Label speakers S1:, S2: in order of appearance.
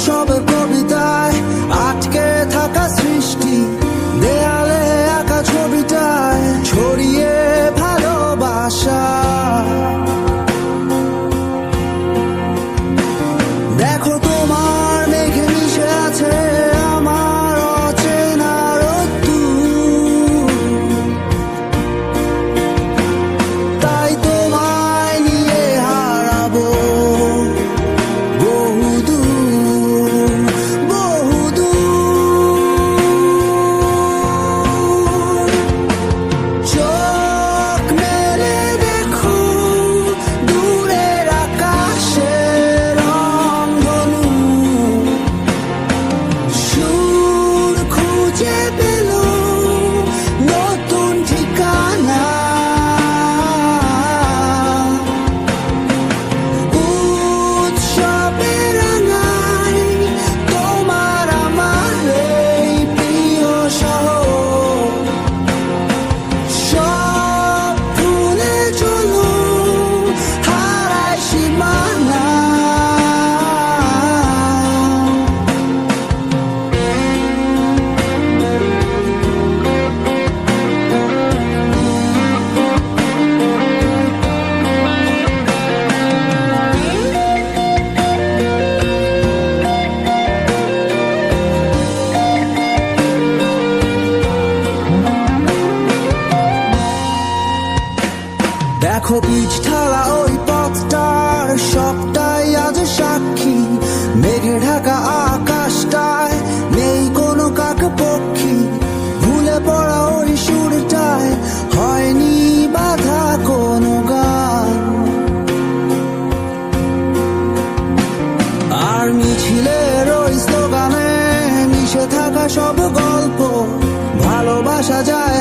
S1: সব কবিতায় আটকে থাকা সৃষ্টি, দেয়ালে আঁকা ছবিটায় ছড়িয়ে ভালোবাসা। দেখো তোমার মেঘে মিশে আছে আমার অচেনা রোদ্দুর, তাই তোমায় নিয়ে হারাবো বহুদূর বহুদূর। চোখ মেলে দেখো দূরের আকাশের রংধনু, সুর খুঁজে পেল নতুন ঠিকানা। উৎসবে রাঙাই তোমার আমার এই প্রিয় শহর, সব ভুলে চলো হারায় সীমানা। দেখো বীজ ঢালা ওই পথটার সবটাই আজ সাক্ষী, মেঘে ঢাকা আকাশটায় নেই কোনো কাক পক্ষী, ভুলে পড়া ওই সুরটায় হয়নি বাধা কোনো গান। আর মিছিলের ওই স্লোগানে মিশে থাকা সব গল্প, ভালোবাসা যায়